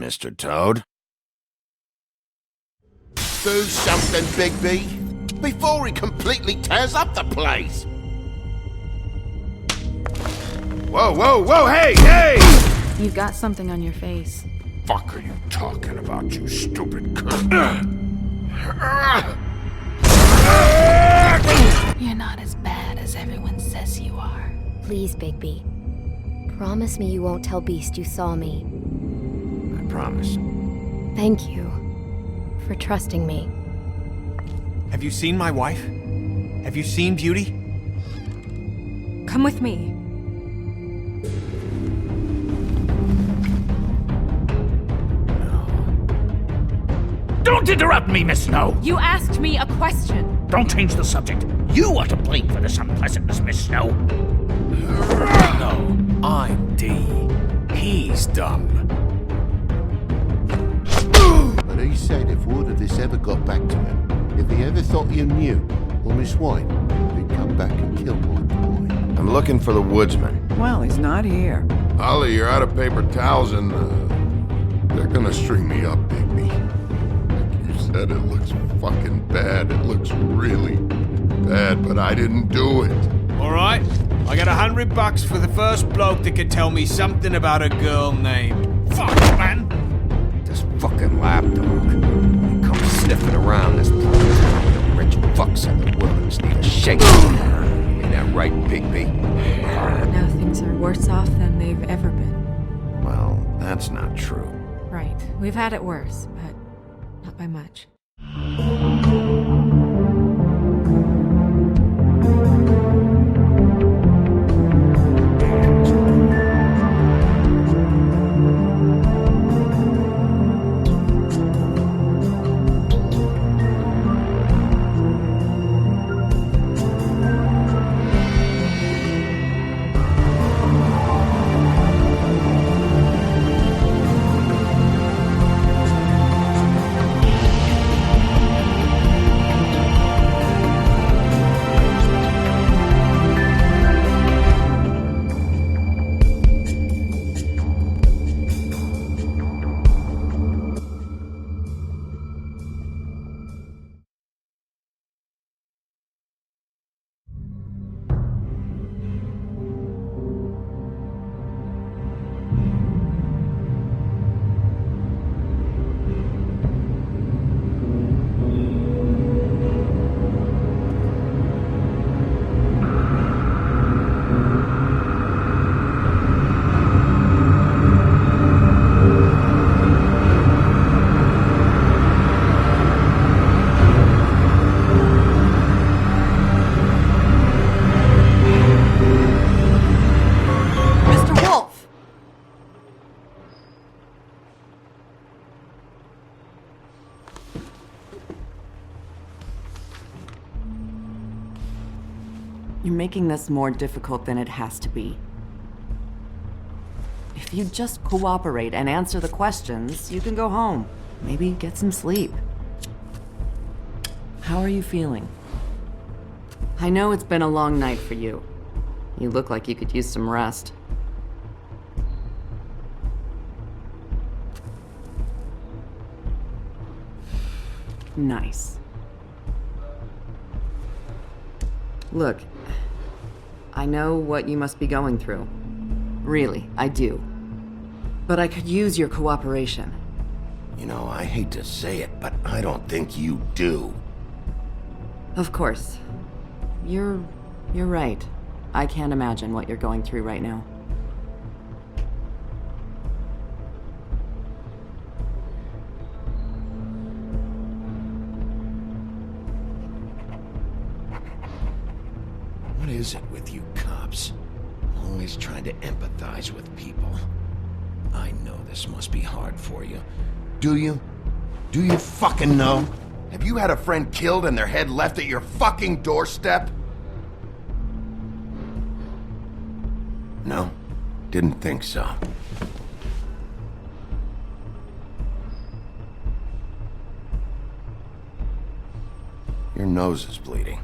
Mr. Toad? Do something, Bigby, before he completely tears up the place! Whoa, hey! You've got something on your face. Fuck are you talking about, you stupid cunt? You're not as bad as everyone says you are. Please, Bigby. Promise me you won't tell Beast you saw me. I promise. Thank you for trusting me. Have you seen my wife? Have you seen Beauty? Come with me. Don't interrupt me, Miss Snow! You asked me a question. Don't change the subject. You are to blame for this unpleasantness, Miss Snow. No, I'm D. He's dumb. But he said if word of this ever got back to him, if he ever thought you knew, or Miss White, he'd come back and kill my boy. I'm looking for the woodsman. Well, he's not here. Ollie, you're out of paper towels and, they're gonna string me up, Bigby. You said it looks fucking bad. It looks really bad, but I didn't do it. Alright, I got $100 for the first bloke that can tell me something about a girl named... Fuck, man! This fucking lapdog. He comes sniffing around this place. The rich fucks in the woods need a shake. Ain't that right, Bigby? Now things are worse off than they've ever been. Well, that's not true. Right. We've had it worse, but not by much. You're making this more difficult than it has to be. If you just cooperate and answer the questions, you can go home. Maybe get some sleep. How are you feeling? I know it's been a long night for you. You look like you could use some rest. Nice. Look, I know what you must be going through. Really, I do. But I could use your cooperation. You know, I hate to say it, but I don't think you do. Of course. You're right. I can't imagine what you're going through right now. What is it with you cops? Always trying to empathize with people. I know this must be hard for you. Do you? Do you fucking know? Have you had a friend killed and their head left at your fucking doorstep? No, didn't think so. Your nose is bleeding.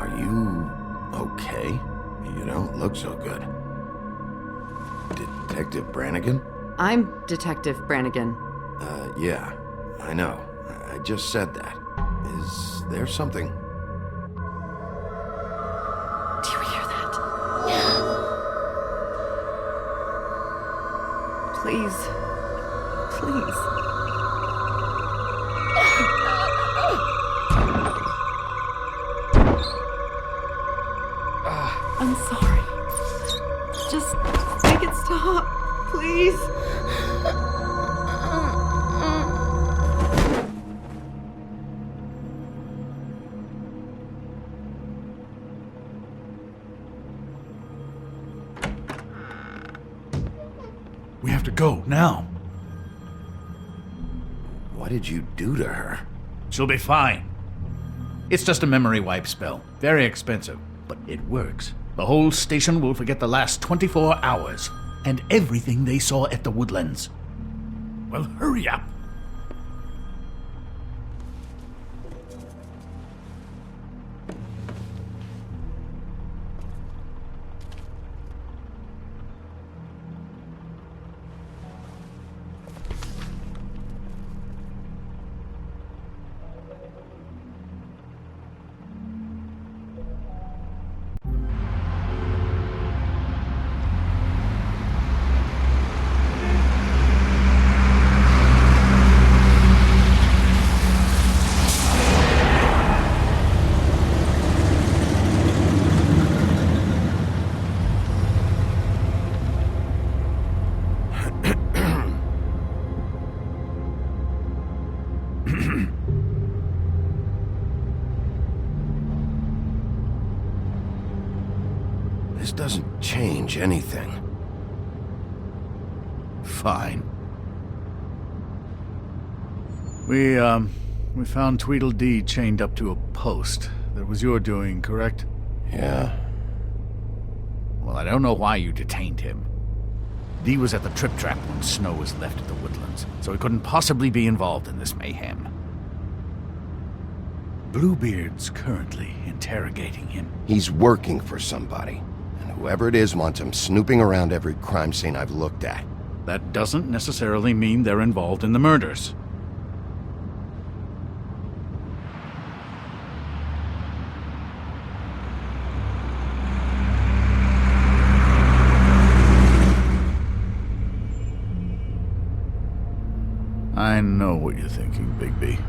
Are you okay? You don't look so good. Detective Brannigan? I'm Detective Brannigan. Yeah, I know. I just said that. Is there something? Do you hear that? Please. Please. I'm sorry. Just make it stop, please. We have to go, now. What did you do to her? She'll be fine. It's just a memory wipe spell. Very expensive, but it works. The whole station will forget the last 24 hours and everything they saw at the Woodlands. Well, hurry up. This doesn't change anything. Fine. We found Tweedledee chained up to a post. That was your doing, correct? Yeah. Well, I don't know why you detained him. Dee was at the Trip Trap when Snow was left at the Woodlands, so he couldn't possibly be involved in this mayhem. Bluebeard's currently interrogating him. He's working for somebody. And whoever it is wants him snooping around every crime scene I've looked at. That doesn't necessarily mean they're involved in the murders. I know what you're thinking, Bigby.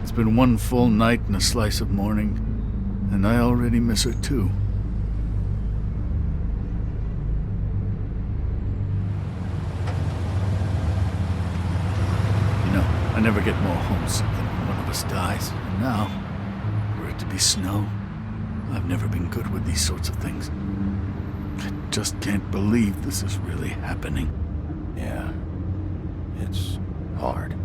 It's been one full night and a slice of morning, and I already miss her too. You know, I never get more homesick than when one of us dies. And now, for it to be Snow, I've never been good with these sorts of things. I just can't believe this is really happening. Yeah. It's hard.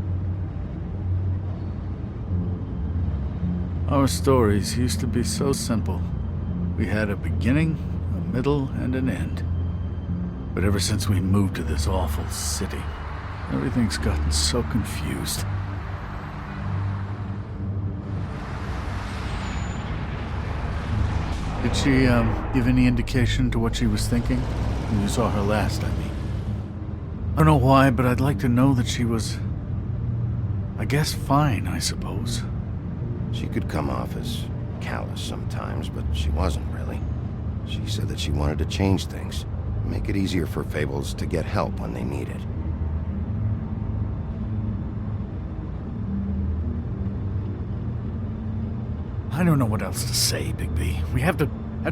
Our stories used to be so simple. We had a beginning, a middle, and an end. But ever since we moved to this awful city, everything's gotten so confused. Did she, give any indication to what she was thinking? When you saw her last, I mean. I don't know why, but I'd like to know that she was, I guess, fine, I suppose. She could come off as callous sometimes, but she wasn't really. She said that she wanted to change things, make it easier for Fables to get help when they need it. I don't know what else to say, Bigby. We have to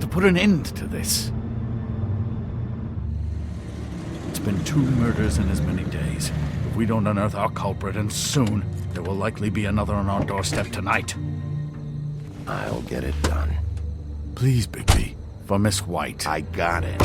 put an end to this. It's been 2 murders in as many days. If we don't unearth our culprit, and soon, there will likely be another on our doorstep tonight. I'll get it done. Please, Bigby. For Miss White. I got it.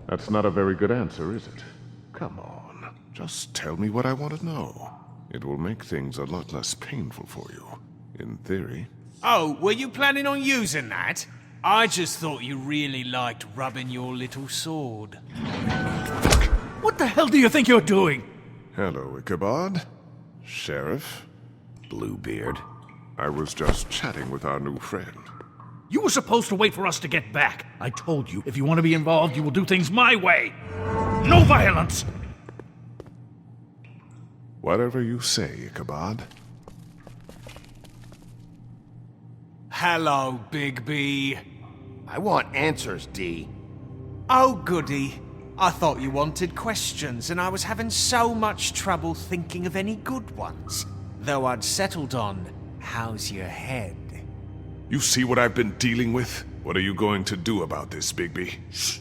That's not a very good answer, is it? Come on, just tell me what I want to know. It will make things a lot less painful for you, in theory. Oh, were you planning on using that? I just thought you really liked rubbing your little sword. Fuck! What the hell do you think you're doing? Hello, Ichabod. Sheriff. Bluebeard. I was just chatting with our new friend. You were supposed to wait for us to get back. I told you, if you want to be involved, you will do things my way. No violence! Whatever you say, Ichabod. Hello, Big B. I want answers, D. Oh, goody. I thought you wanted questions, and I was having so much trouble thinking of any good ones. Though I'd settled on, how's your head? You see what I've been dealing with? What are you going to do about this, Bigby? Shh.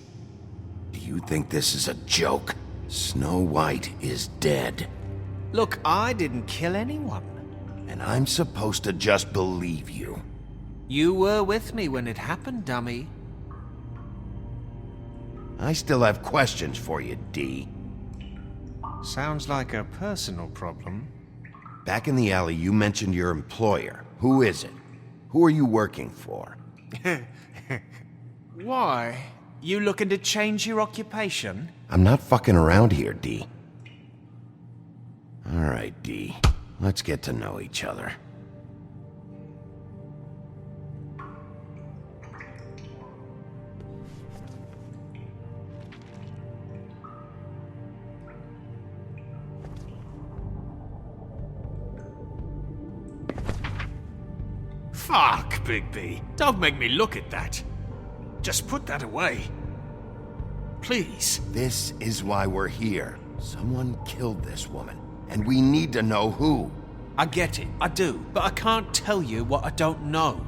Do you think this is a joke? Snow White is dead. Look, I didn't kill anyone. And I'm supposed to just believe you. You were with me when it happened, dummy. I still have questions for you, D. Sounds like a personal problem. Back in the alley, you mentioned your employer. Who is it? Who are you working for? Why? You looking to change your occupation? I'm not fucking around here, D. All right, D. Let's get to know each other. Fuck, Bigby. Don't make me look at that. Just put that away. Please. This is why we're here. Someone killed this woman, and we need to know who. I get it, I do, but I can't tell you what I don't know.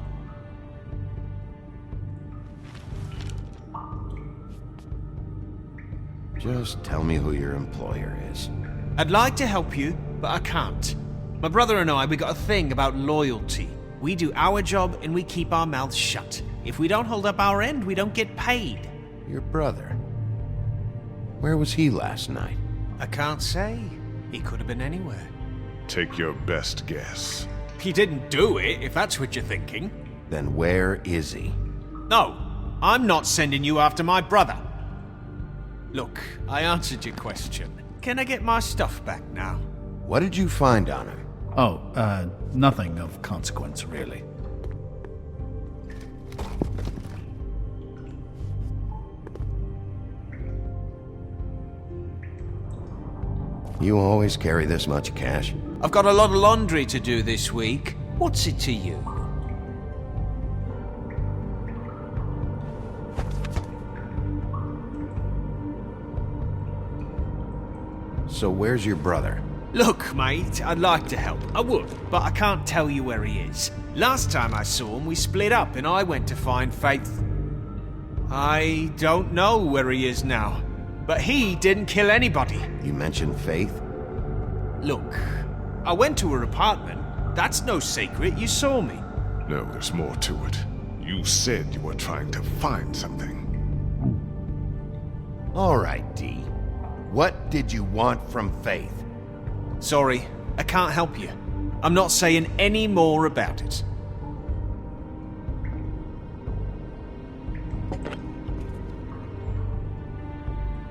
Just tell me who your employer is. I'd like to help you, but I can't. My brother and I, we got a thing about loyalty. We do our job and we keep our mouths shut. If we don't hold up our end, we don't get paid. Your brother? Where was he last night? I can't say. He could have been anywhere. Take your best guess. He didn't do it, if that's what you're thinking. Then where is he? No, I'm not sending you after my brother. Look, I answered your question. Can I get my stuff back now? What did you find on him? Oh, nothing of consequence, really. You always carry this much cash? I've got a lot of laundry to do this week. What's it to you? So where's your brother? Look, mate, I'd like to help. I would, but I can't tell you where he is. Last time I saw him, we split up and I went to find Faith. I don't know where he is now, but he didn't kill anybody. You mentioned Faith? Look, I went to her apartment. That's no secret, you saw me. No, there's more to it. You said you were trying to find something. All right, D. What did you want from Faith? Sorry, I can't help you. I'm not saying any more about it.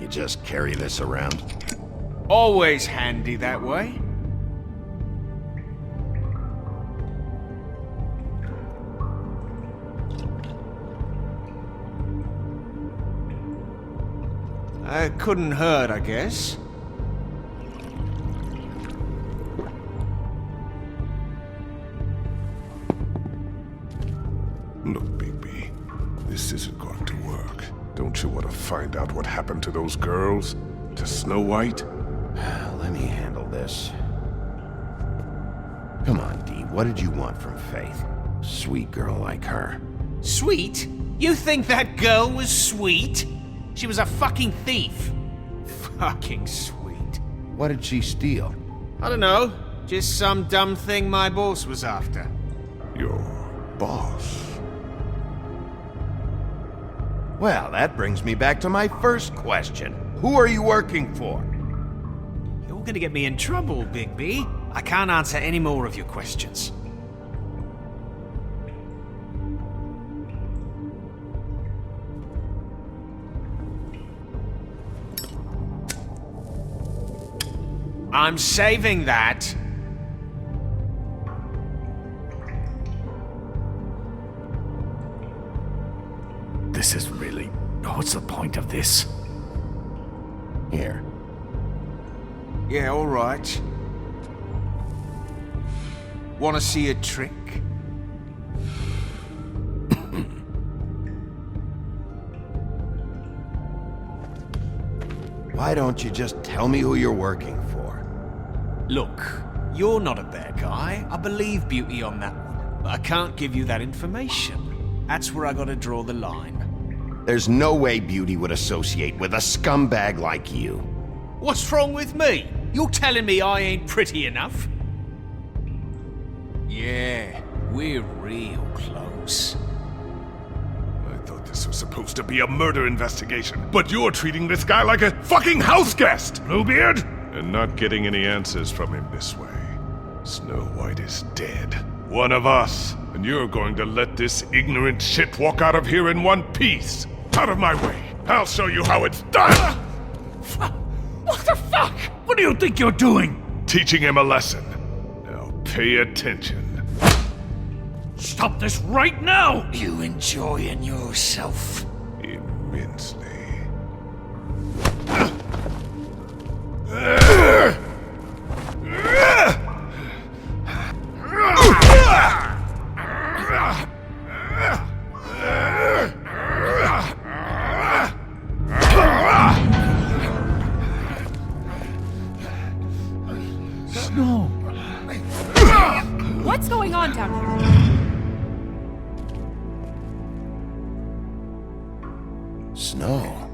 You just carry this around? Always handy that way. It couldn't hurt, I guess. Look, Bigby, this isn't going to work. Don't you want to find out what happened to those girls? To Snow White? Let me handle this. Come on, D. What did you want from Faith? Sweet girl like her. Sweet? You think that girl was sweet? She was a fucking thief. Fucking sweet. What did she steal? I don't know. Just some dumb thing my boss was after. Your boss? Well, that brings me back to my first question. Who are you working for? You're gonna get me in trouble, Bigby. I can't answer any more of your questions. I'm saving that. This is really... What's the point of this? Here. Yeah, all right. Want to see a trick? Why don't you just tell me who you're working for? Look, you're not a bad guy. I believe Beauty on that one. But I can't give you that information. That's where I gotta draw the line. There's no way Beauty would associate with a scumbag like you. What's wrong with me? You're telling me I ain't pretty enough? Yeah, we're real close. I thought this was supposed to be a murder investigation, but you're treating this guy like a fucking house guest, Bluebeard! And not getting any answers from him this way. Snow White is dead. One of us. And you're going to let this ignorant shit walk out of here in one piece. Out of my way. I'll show you how it's done! What the fuck? What do you think you're doing? Teaching him a lesson. Now pay attention. Stop this right now! You enjoying yourself? Immensely. Snow! What's going on down here? Snow.